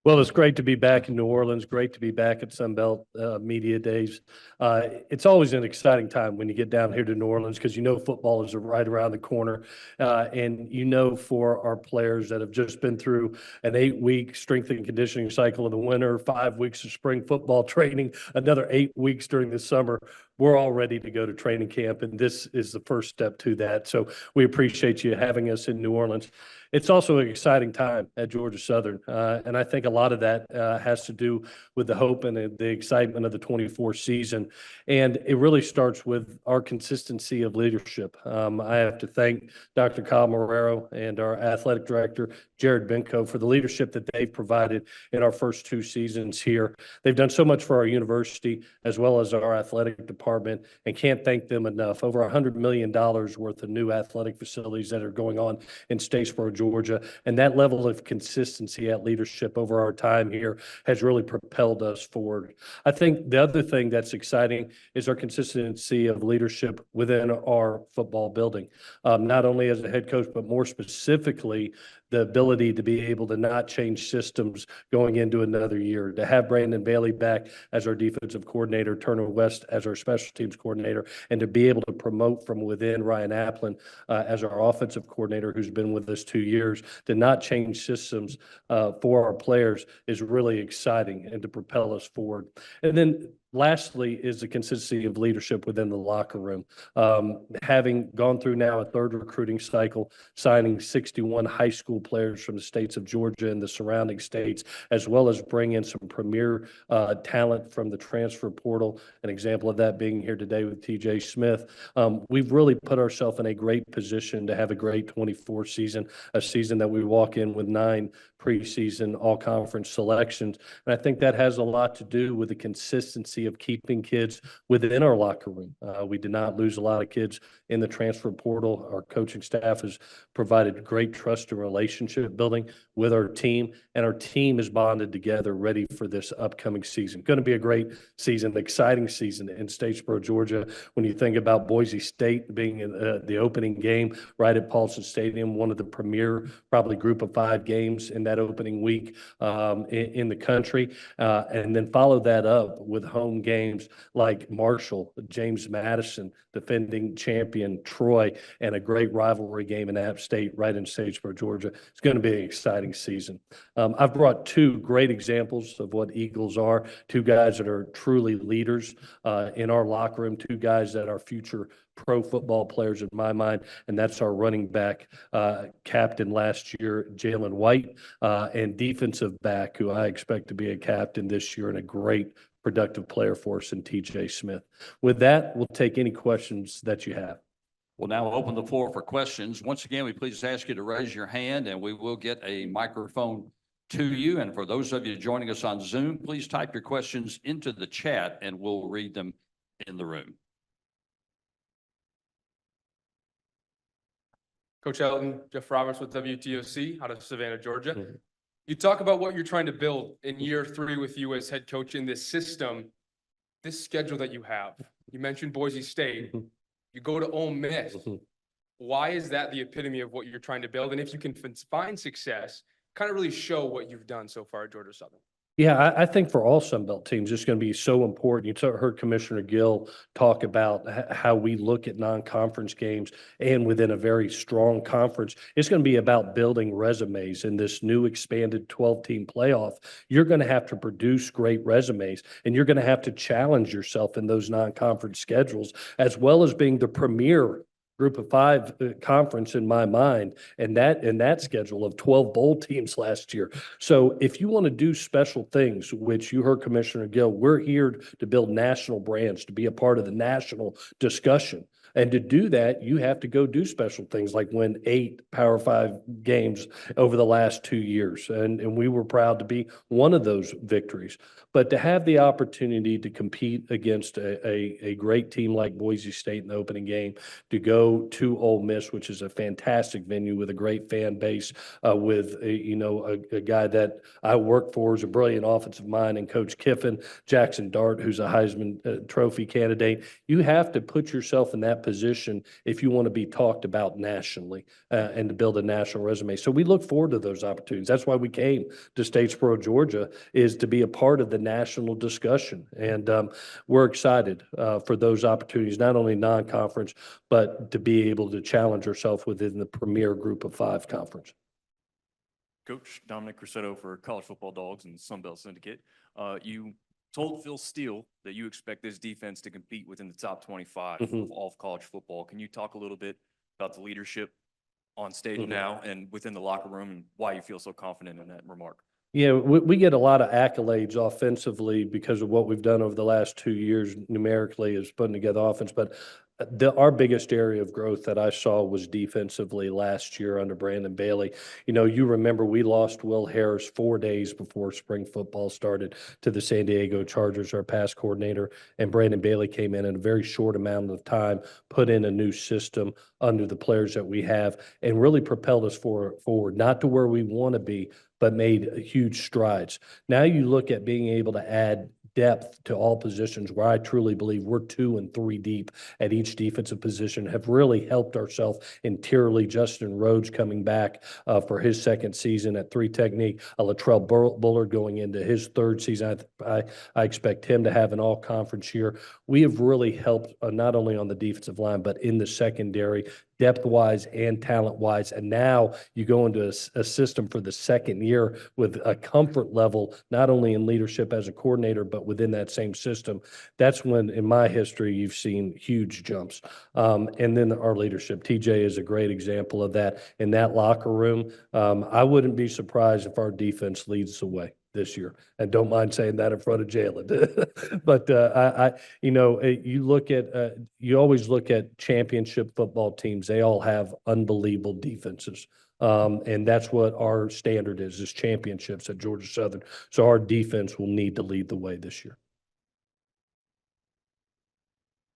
Well, it's great to be back in New Orleans. Great to be back at Sunbelt Media Days. It's always an exciting time when you get down here to New Orleans because you know football is right around the corner. And you know for our players that have just been through an 8-week strength and conditioning cycle in the winter, 5 weeks of spring football training, another 8 weeks during the summer, we're all ready to go to training camp. And this is the first step to that. So we appreciate you having us in New Orleans. It's also an exciting time at Georgia Southern, and I think a lot of that has to do with the hope and the excitement of the 24 season, and it really starts with our consistency of leadership. I have to thank Dr. Kyle Marrero and our athletic director, Jared Benko, for the leadership that they've provided in our first 2 seasons here. They've done so much for our university as well as our athletic department, and can't thank them enough. Over $100 million worth of new athletic facilities that are going on in Statesboro, Georgia, and that level of consistency at leadership over our time here has really propelled us forward. I think the other thing that's exciting is our consistency of leadership within our football building, not only as a head coach, but more specifically, the ability to be able to not change systems going into another year, to have Brandon Bailey back as our defensive coordinator, Turner West as our special teams coordinator, and to be able to promote from within Ryan Applin as our offensive coordinator, who's been with us 2 years, to not change systems for our players is really exciting and to propel us forward. And then lastly is the consistency of leadership within the locker room. Having gone through now a 3rd recruiting cycle, signing 61 high school players from the states of Georgia and the surrounding states, as well as bring in some premier talent from the transfer portal, an example of that being here today with TJ Smith. We've really put ourselves in a great position to have a great 24 season, a season that we walk in with 9 preseason all-conference selections. And I think that has a lot to do with the consistency of keeping kids within our locker room. We did not lose a lot of kids in the transfer portal. Our coaching staff has provided great trust and relationship building with our team, and our team is bonded together, ready for this upcoming season. Going to be a great season, exciting season in Statesboro, Georgia. When you think about Boise State being in the opening game right at Paulson Stadium, one of the premier, probably group of 5 games in that opening week in the country, and then follow that up with home games like Marshall, James Madison, defending champion Troy, and a great rivalry game in App State right in Statesboro, Georgia. It's going to be an exciting season. I've brought 2 great examples of what Eagles are, 2 guys that are truly leaders in our locker room, 2 guys that are future pro football players in my mind, and that's our running back captain last year, Jalen White, and defensive back, who I expect to be a captain this year and a great productive player for us in TJ Smith. With that, we'll take any questions that you have. We'll now open the floor for questions. Once again, we please ask you to raise your hand and we will get a microphone to you. And for those of you joining us on Zoom, please type your questions into the chat and we'll read them in the room. Coach Helton, Jeff Roberts with WTOC out of Savannah, Georgia. Mm-hmm. You talk about what you're trying to build in year 3 with you as head coach in this system, this schedule that you have. You mentioned Boise State. Mm-hmm. You go to Ole Miss. Mm-hmm. Why is that the epitome of what you're trying to build? And if you can find success, kind of really show what you've done so far at Georgia Southern. Yeah, I think for all Sunbelt teams, it's going to be so important. You heard Commissioner Gill talk about how we look at non-conference games, and within a very strong conference, it's going to be about building resumes in this new expanded 12-team playoff. You're going to have to produce great resumes, and you're going to have to challenge yourself in those non-conference schedules, as well as being the premier group of 5 conference in my mind, and that schedule of 12 bowl teams last year. So if you want to do special things, which you heard Commissioner Gill, we're here to build national brands, to be a part of the national discussion. And to do that, you have to go do special things like win 8 Power 5 games over the last 2 years. And we were proud to be one of those victories. But to have the opportunity to compete against a great team like Boise State in the opening game, to go to Ole Miss, which is a fantastic venue with a great fan base, with a guy that I work for is a brilliant offensive mind, and Coach Kiffin, Jackson Dart, who's a Heisman Trophy candidate. You have to put yourself in that position if you want to be talked about nationally and to build a national resume. So we look forward to those opportunities. That's why we came to Statesboro, Georgia, is to be a part of the national discussion. And we're excited for those opportunities, not only non-conference, but to be able to challenge ourselves within the premier group of 5 conference. Coach Dominic Crusetto for College Football Dogs and Sunbelt Syndicate. You told Phil Steele that you expect this defense to compete within the top 25 of all of college football. Can you talk a little bit about the leadership on stage now and within the locker room and why you feel so confident in that remark? Yeah, we get a lot of accolades offensively because of what we've done over the last 2 years numerically is putting together offense. But our biggest area of growth that I saw was defensively last year under Brandon Bailey. You remember we lost Will Harris 4 days before spring football started to the San Diego Chargers, our pass coordinator, and Brandon Bailey came in a very short amount of time, put in a new system under the players that we have, and really propelled us forward, not to where we want to be, but made huge strides. Now you look at being able to add depth to all positions where I truly believe we're 2 and 3 deep at each defensive position, have really helped ourselves interiorly. Justin Rhodes coming back for his second season at 3 technique, Latrell Bullard going into his 3rd season. I expect him to have an all-conference year. We have really helped not only on the defensive line, but in the secondary, depth-wise and talent-wise. And now you go into a system for the second year with a comfort level, not only in leadership as a coordinator, but within that same system. That's when, in my history, you've seen huge jumps. And then our leadership. TJ is a great example of that. In that locker room, I wouldn't be surprised if our defense leads the way this year. And don't mind saying that in front of Jalen. But you always look at championship football teams. They all have unbelievable defenses. And that's what our standard is championships at Georgia Southern. So our defense will need to lead the way this year.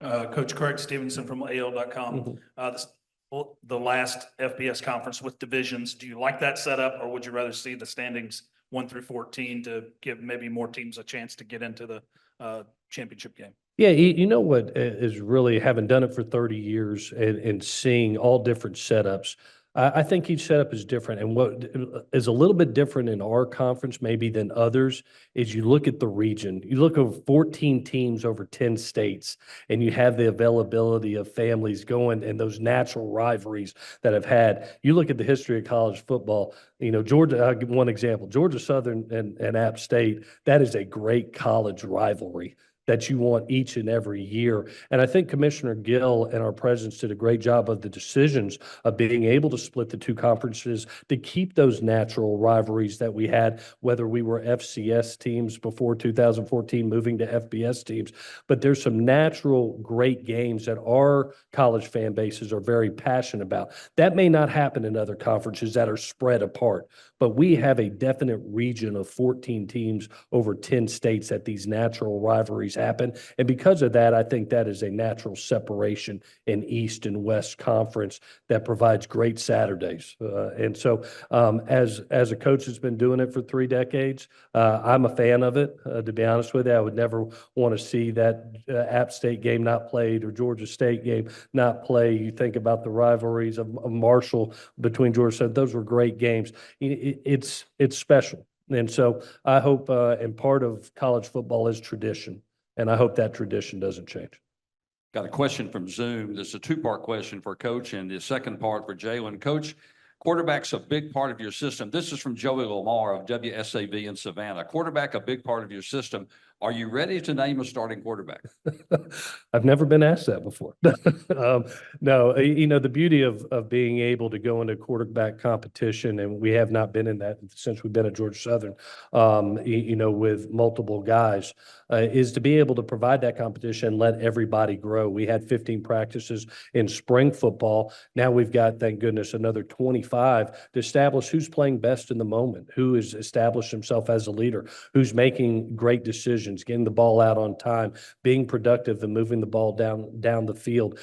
Coach Craig Stevenson from AL.com. The last FBS conference with divisions, do you like that setup, or would you rather see the standings 1 through 14 to give maybe more teams a chance to get into the championship game? Yeah, you know what is really, having done it for 30 years and seeing all different setups, I think each setup is different. And what is a little bit different in our conference maybe than others is you look at the region. You look over 14 teams over 10 states, and you have the availability of families going and those natural rivalries that have had. You look at the history of college football, Georgia, I'll give one example, Georgia Southern and App State, that is a great college rivalry that you want each and every year. And I think Commissioner Gill and our presidents did a great job of the decisions of being able to split the 2 conferences to keep those natural rivalries that we had, whether we were FCS teams before 2014 moving to FBS teams. But there's some natural great games that our college fan bases are very passionate about. That may not happen in other conferences that are spread apart, but we have a definite region of 14 teams over 10 states that these natural rivalries happen. And because of that, I think that is a natural separation in East and West Conference that provides great Saturdays. And so as a coach that's been doing it for 3 decades, I'm a fan of it, to be honest with you. I would never want to see that App State game not played or Georgia State game not play. You think about the rivalries of Marshall between Georgia State. Those were great games. It's special. And so I hope, and part of college football is tradition. And I hope that tradition doesn't change. Got a question from Zoom. This is a 2-part question for Coach, and the second part for Jalen. Coach, quarterback's a big part of your system. This is from Joey Lamar of WSAV in Savannah. Quarterback, a big part of your system. Are you ready to name a starting quarterback? I've never been asked that before. No, the beauty of being able to go into quarterback competition, and we have not been in that since we've been at Georgia Southern, with multiple guys, is to be able to provide that competition, let everybody grow. We had 15 practices in spring football. Now we've got, thank goodness, another 25 to establish who's playing best in the moment, who has established himself as a leader, who's making great decisions, getting the ball out on time, being productive and moving the ball down the field.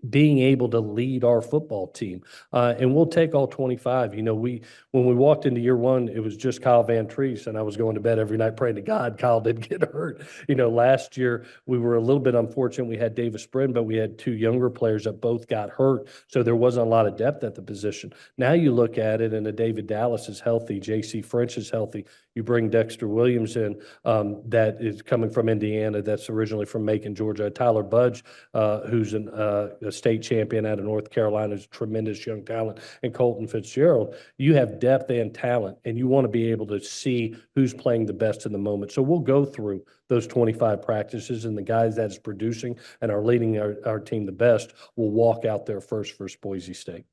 being able to lead our football team. And we'll take all 25. You know, when we walked into year one, it was just Kyle Van Treese, and I was going to bed every night praying to God Kyle didn't get hurt. You know, last year we were a little bit unfortunate. We had Davis Brin, but we had two younger players that both got hurt. So there wasn't a lot of depth at the position. Now you look at it, and a David Dallas is healthy. J.C. French is healthy. You bring Dexter Williams in, that is coming from Indiana, that's originally from Macon, Georgia. Tyler Budge, who's a state champion out of North Carolina, is a tremendous young talent, and Colton Fitzgerald. You have depth and talent, and you want to be able to see who's playing the best in the moment. So we'll go through those 25 practices, and the guys that is producing and are leading our team the best will walk out there first versus Boise State.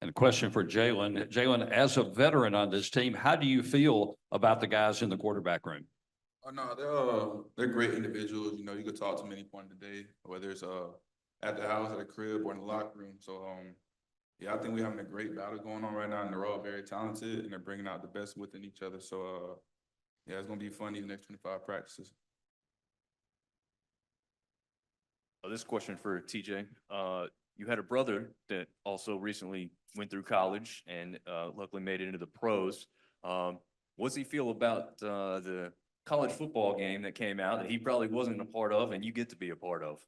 And a question for Jalen. Jalen, as a veteran on this team, how do you feel about the guys in the quarterback room? Oh, no, they're great individuals. You know, you could talk to them any point of the day, whether it's at the house, at the crib, or in the locker room. So, yeah, I think we're having a great battle going on right now, and they're all very talented, and they're bringing out the best within each other. So, yeah, it's going to be fun these next 25 practices. This question for TJ. You had a brother that also recently went through college and luckily made it into the pros. What's he feel about the college football game that came out that he probably wasn't a part of and you get to be a part of?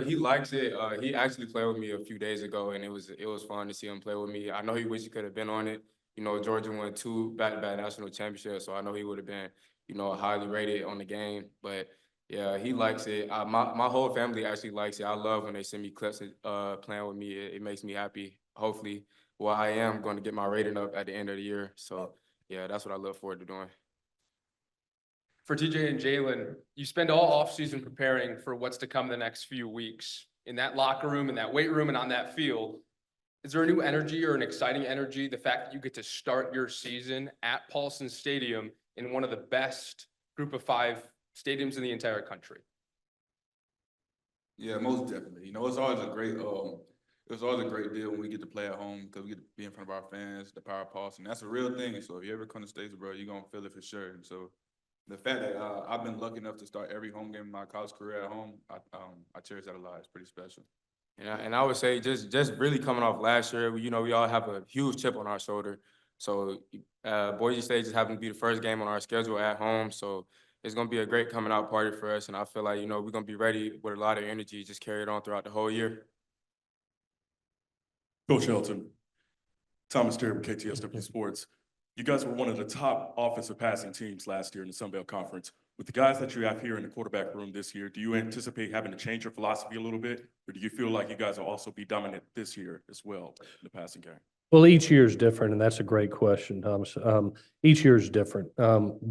He likes it. He actually played with me a few days ago, and it was fun to see him play with me. I know he wished he could have been on it. You know, Georgia won 2 back-to-back national championships, so I know he would have been, you know, highly rated on the game. But yeah, he likes it. My whole family actually likes it. I love when they send me clips playing with me. It makes me happy. Hopefully, well, I am going to get my rating up at the end of the year. So yeah, that's what I look forward to doing. For TJ and Jalen, you spend all offseason preparing for what's to come the next few weeks in that locker room, in that weight room, and on that field. Is there a new energy or an exciting energy, the fact that you get to start your season at Paulson Stadium in one of the best group of 5 stadiums in the entire country? Yeah, most definitely. You know, it's always a great deal when we get to play at home because we get to be in front of our fans, the power of Paulson. That's a real thing. So if you ever come to Statesboro, you're gonna feel it for sure. And so the fact that I've been lucky enough to start every home game in my college career at home, I cherish that a lot. It's pretty special. And I would say just really coming off last year, you know, we all have a huge chip on our shoulder. So Boise State just happened to be the first game on our schedule at home. So it's going to be a great coming out party for us. And I feel like, you know, we're going to be ready with a lot of energy, just carry it on throughout the whole year. Coach Helton, Thomas Terry, KTSW Sports. You guys were one of the top offensive passing teams last year in the Sun Belt Conference. With the guys that you have here in the quarterback room this year, do you anticipate having to change your philosophy a little bit? Or do you feel like you guys will also be dominant this year as well in the passing game? Well, each year is different, and that's a great question, Thomas. Each year is different.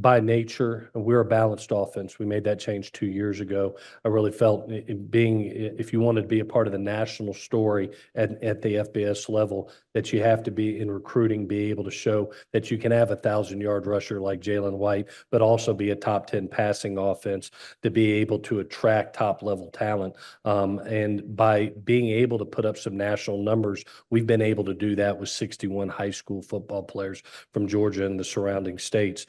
By nature, we're a balanced offense. We made that change 2 years ago. I really felt if you wanted to be a part of the national story at the FBS level, that you have to be in recruiting, be able to show that you can have a 1,000-yard rusher like Jalen White, but also be a top 10 passing offense to be able to attract top-level talent. And by being able to put up some national numbers, we've been able to do that with 61 high school football players from Georgia and the surrounding states.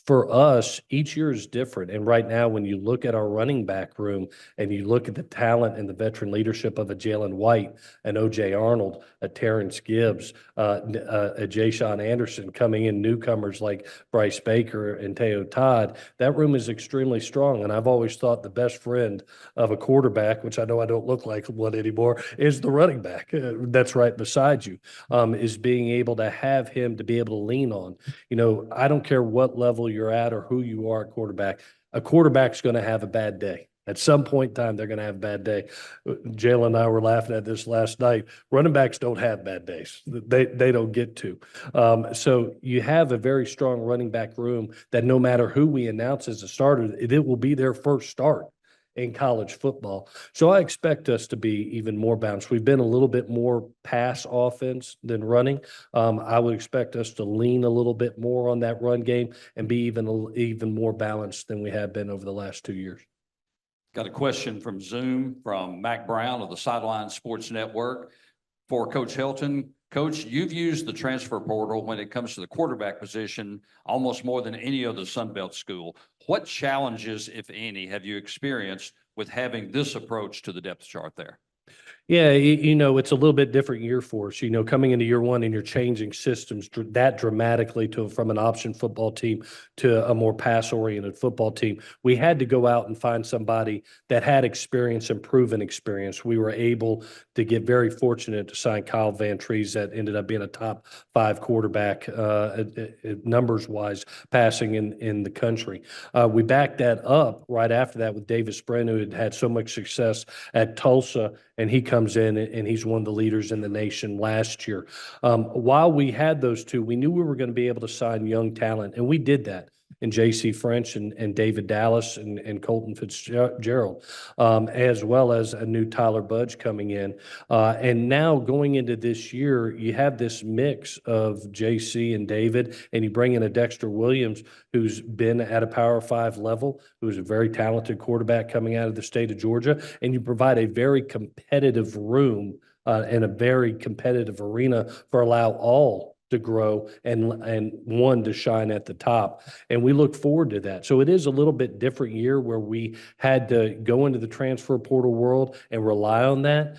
For us, each year is different. And right now, when you look at our running back room and you look at the talent and the veteran leadership of a Jalen White, an O.J. Arnold, a Terrence Gibbs, a Jay-Sean Anderson, coming in newcomers like Bryce Baker and Teo Todd, that room is extremely strong. And I've always thought the best friend of a quarterback, which I know I don't look like one anymore, is the running back that's right beside you, is being able to have him to be able to lean on. You know, I don't care what level you're at or who you are at quarterback. A quarterback's going to have a bad day. At some point in time, they're going to have a bad day. Jalen and I were laughing at this last night. Running backs don't have bad days. They don't get to. So you have a very strong running back room that no matter who we announce as a starter, it will be their first start in college football. So I expect us to be even more balanced. We've been a little bit more pass offense than running. I would expect us to lean a little bit more on that run game and be even more balanced than we have been over the last 2 years. Got a question from Zoom from Mac Brown of the Sideline Sports Network. for Coach Helton. Coach, you've used the transfer portal when it comes to the quarterback position almost more than any other Sun Belt school. What challenges, if any, have you experienced with having this approach to the depth chart there? Yeah, it's a little bit different year for us. Coming into year one and you're changing systems that dramatically from an option football team to a more pass-oriented football team. We had to go out and find somebody that had experience and proven experience. We were able to get very fortunate to sign Kyle Van Trees, that ended up being a top 5 quarterback, numbers-wise, passing in the country. We backed that up right after that with Davis Brin, who had so much success at Tulsa, and he comes in and he's one of the leaders in the nation last year. While we had those two, we knew we were going to be able to sign young talent, and we did that in J.C. French and David Dallas and Colton Fitzgerald, as well as a new Tyler Budge coming in. And now going into this year, you have this mix of J.C. and David, and you bring in a Dexter Williams who's been at a Power 5 level, who's a very talented quarterback coming out of the state of Georgia, and you provide a very competitive room and a very competitive arena for allow all to grow and one to shine at the top. And we look forward to that. So it is a little bit different year where we had to go into the transfer portal world and rely on that.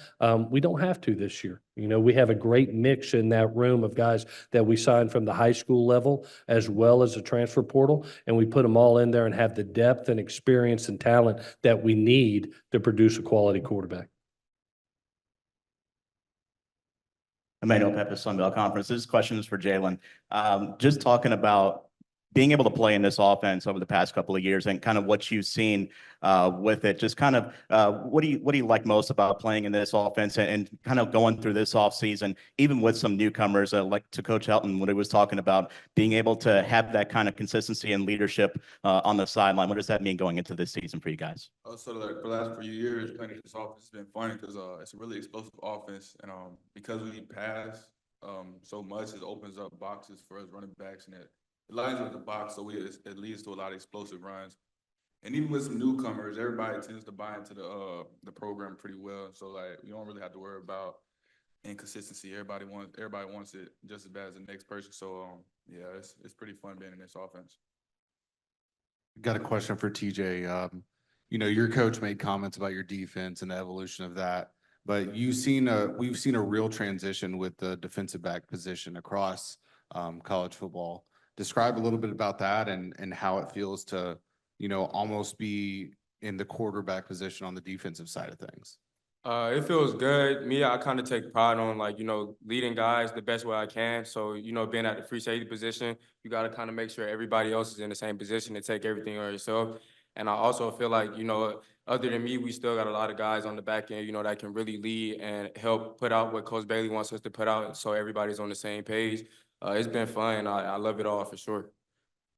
We don't have to this year. We have a great mix in that room of guys that we signed from the high school level as well as the transfer portal, and we put them all in there and have the depth and experience and talent that we need to produce a quality quarterback. Emmanuel Pepe, Sun Belt Conference. This question is for Jalen. Just talking about being able to play in this offense over the past couple of years and kind of what you've seen with it. Just kind of what do you like most about playing in this offense and kind of going through this offseason, even with some newcomers, like to Coach Helton, what he was talking about, being able to have that kind of consistency and leadership on the sideline. What does that mean going into this season for you guys? So like for the last few years, playing in this offense has been funny because it's a really explosive offense, and because we pass so much, it opens up boxes for us running backs, and it lines up the box, so it leads to a lot of explosive runs. And even with some newcomers, everybody tends to buy into the program pretty well. So like you don't really have to worry about inconsistency. Everybody wants it just as bad as the next person. So yeah, it's pretty fun being in this offense. Got a question for TJ. Your coach made comments about your defense and the evolution of that, but we've seen a real transition with the defensive back position across college football. Describe a little bit about that and how it feels to, almost be in the quarterback position on the defensive side of things. It feels good. I kind of take pride on leading guys the best way I can. So, being at the free safety position, you got to kind of make sure everybody else is in the same position to take everything on yourself. And I also feel like, other than me, we still got a lot of guys on the back end, that can really lead and help put out what Coach Bailey wants us to put out so everybody's on the same page. It's been fun. I love it all for sure.